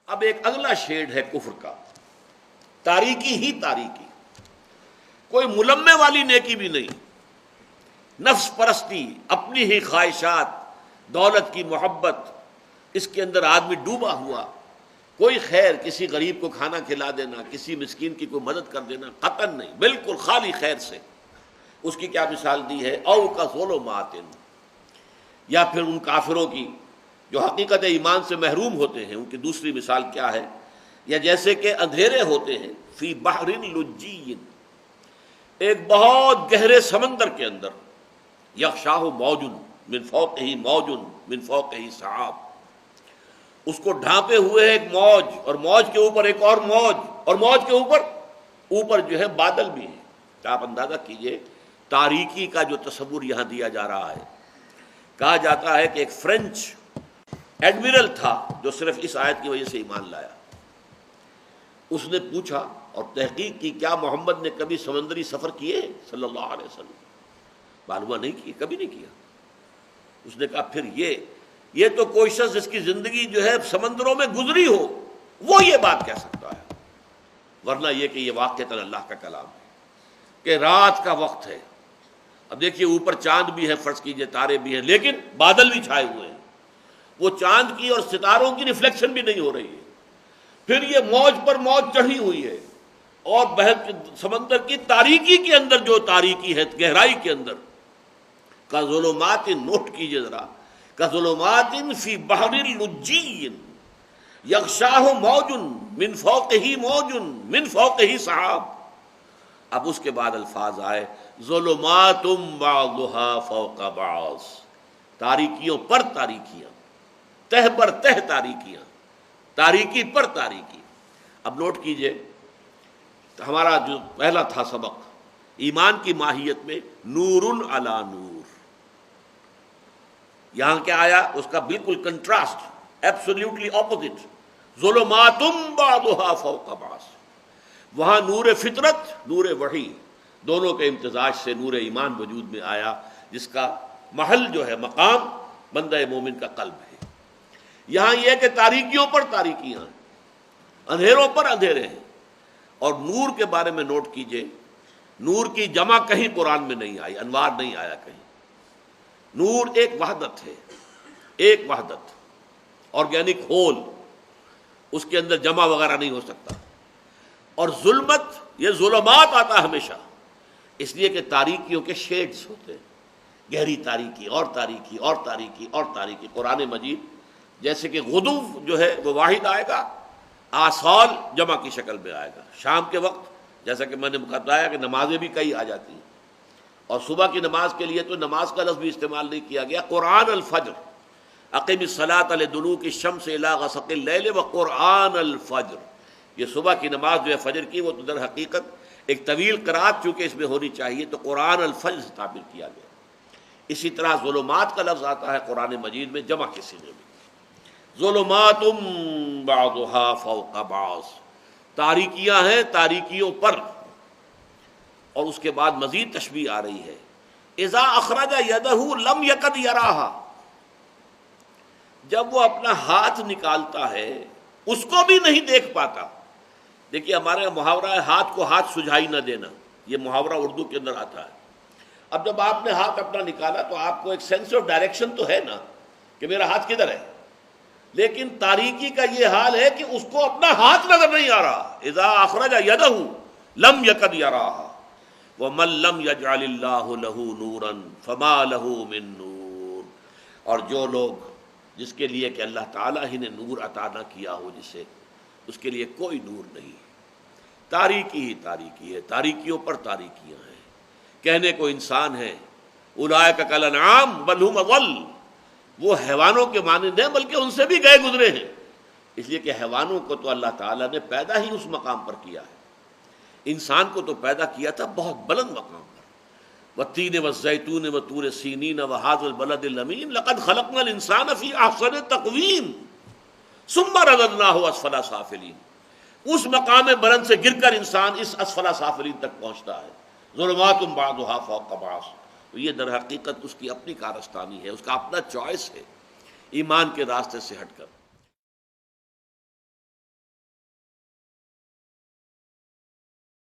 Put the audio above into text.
اب ایک اگلا شیڈ ہے کفر کا، تاریکی ہی تاریکی، کوئی ملمے والی نیکی بھی نہیں، نفس پرستی، اپنی ہی خواہشات، دولت کی محبت، اس کے اندر آدمی ڈوبا ہوا، کوئی خیر، کسی غریب کو کھانا کھلا دینا، کسی مسکین کی کوئی مدد کر دینا، قطعاً نہیں، بالکل خالی خیر سے۔ اس کی کیا مثال دی ہے؟ او کا ظلمات، یا پھر ان کافروں کی جو حقیقت ایمان سے محروم ہوتے ہیں، ان کی دوسری مثال کیا ہے؟ یا جیسے کہ اندھیرے ہوتے ہیں فی بحر لجی، ایک بہت گہرے سمندر کے اندر، یغشاہ موج من فوقہ موج من فوقہ سحاب، اس کو ڈھانپے ہوئے ایک موج، اور موج کے اوپر ایک اور موج، اور موج کے اوپر جو ہے بادل بھی ہیں۔ تو آپ اندازہ کیجئے تاریکی کا جو تصور یہاں دیا جا رہا ہے۔ کہا جاتا ہے کہ ایک فرینچ ایڈمرل تھا جو صرف اس آیت کی وجہ سے ایمان لایا۔ اس نے پوچھا اور تحقیق کی، کیا محمد نے کبھی سمندری سفر کیے صلی اللہ علیہ وسلم؟ معلومہ نہیں کیے، کبھی نہیں کیا۔ اس نے کہا پھر یہ تو کوئی شخص جس کی زندگی جو ہے سمندروں میں گزری ہو، وہ یہ بات کہہ سکتا ہے، ورنہ یہ کہ یہ واقعتاً اللہ کا کلام ہے کہ رات کا وقت ہے۔ اب دیکھیے اوپر چاند بھی ہے، فرض کیجئے تارے بھی ہیں، لیکن بادل بھی چھائے ہوئے ہیں، وہ چاند کی اور ستاروں کی ریفلیکشن بھی نہیں ہو رہی ہے۔ پھر یہ موج پر موج چڑھی ہوئی ہے، اور بحر سمندر کی تاریکی کے اندر جو تاریکی ہے، گہرائی کے اندر، کا ظلمات، نوٹ کیجئے ذرا، کا ظلمات فی بحر لجی یغشاہ موج من فوقہ موج من فوقہ سحاب۔ اب اس کے بعد الفاظ آئے ظلمات بعضها فوق بعض، تاریکیوں پر تاریکیاں، تہ بر تہ تاریکیاں، تاریکی پر تاریکی۔ اب نوٹ کیجئے ہمارا جو پہلا تھا سبق ایمان کی ماہیت میں، نور علی نور، یہاں کیا آیا؟ اس کا بالکل کنٹراسٹ، ایبسولیوٹلی اپوزٹ، ظلمات بعضها فوق بعض۔ وہاں نور فطرت، نور وحی، دونوں کے امتزاج سے نور ایمان وجود میں آیا، جس کا محل جو ہے، مقام بندہ مومن کا قلب ہے۔ یہاں یہ کہ تاریکیوں پر تاریکیاں ہیں، اندھیروں پر اندھیرے ہیں۔ اور نور کے بارے میں نوٹ کیجئے، نور کی جمع کہیں قرآن میں نہیں آئی، انوار نہیں آیا کہیں۔ نور ایک وحدت ہے، ایک وحدت، آرگینک ہول، اس کے اندر جمع وغیرہ نہیں ہو سکتا۔ اور ظلمت، یہ ظلمات آتا ہمیشہ، اس لیے کہ تاریکیوں کے شیڈز ہوتے ہیں، گہری تاریکی اور تاریکی اور تاریکی اور تاریکی۔ قرآن مجید جیسے کہ غدو جو ہے وہ واحد آئے گا، آصال جمع کی شکل میں آئے گا۔ شام کے وقت جیسا کہ میں نے بتایا کہ نمازیں بھی کئی آ جاتی ہیں، اور صبح کی نماز کے لیے تو نماز کا لفظ بھی استعمال نہیں کیا گیا۔ قرآن الفجر، اقیم الصلاۃ لدلوک الشمس الی غسق اللیل وقرآن الفجر، یہ صبح کی نماز جو ہے فجر کی، وہ تو در حقیقت ایک طویل قرات چونکہ اس میں ہونی چاہیے، تو قرآن الفجر سے تعبیر کیا گیا۔ اسی طرح ظلمات کا لفظ آتا ہے قرآن مجید میں جمع کے صیغے میں، ظلمات بعضها فوق بعض، تاریکیاں ہیں تاریکیوں پر۔ اور اس کے بعد مزید تشبیہ آ رہی ہے، اذا اخرج یدہ لم یکد یراہا، جب وہ اپنا ہاتھ نکالتا ہے اس کو بھی نہیں دیکھ پاتا۔ دیکھیے ہمارے یہاں محاورہ ہے ہاتھ کو ہاتھ سجھائی نہ دینا، یہ محاورہ اردو کے اندر آتا ہے۔ اب جب آپ نے ہاتھ اپنا نکالا تو آپ کو ایک سینس آف ڈائریکشن تو ہے نا کہ میرا ہاتھ کدھر ہے، لیکن تاریکی کا یہ حال ہے کہ اس کو اپنا ہاتھ نظر نہیں آ رہا۔ اذا اخرج یدہ لم یکد یراہا ومن لم یجعل اللہ لہ نورا فما لہ من نور، اور جو لوگ، جس کے لیے کہ اللہ تعالیٰ ہی نے نور عطا نہ کیا ہو جسے، اس کے لیے کوئی نور نہیں۔ تاریکی ہی تاریکی ہے، تاریکیوں پر تاریکیاں ہیں۔ کہنے کو انسان ہے اولئک کالانعام بل ھم اضل، وہ حیوانوں کے مانند ہیں بلکہ ان سے بھی گئے گزرے ہیں، اس لیے کہ حیوانوں کو تو اللہ تعالیٰ نے پیدا ہی اس مقام پر کیا ہے، انسان کو تو پیدا کیا تھا بہت بلند مقام پر۔ والتین والزیتون وطور سینین وھذا البلد الامین لقد خلقنا الانسان فی احسن تقویم ثم رددناہ اسفل سافلین، اس مقام بلند سے گر کر انسان اس اسفل سافلین تک پہنچتا ہے۔ ظلمات بعضها فوق بعض، تو یہ در حقیقت اس کی اپنی کارستانی ہے، اس کا اپنا چوائس ہے ایمان کے راستے سے ہٹ کر۔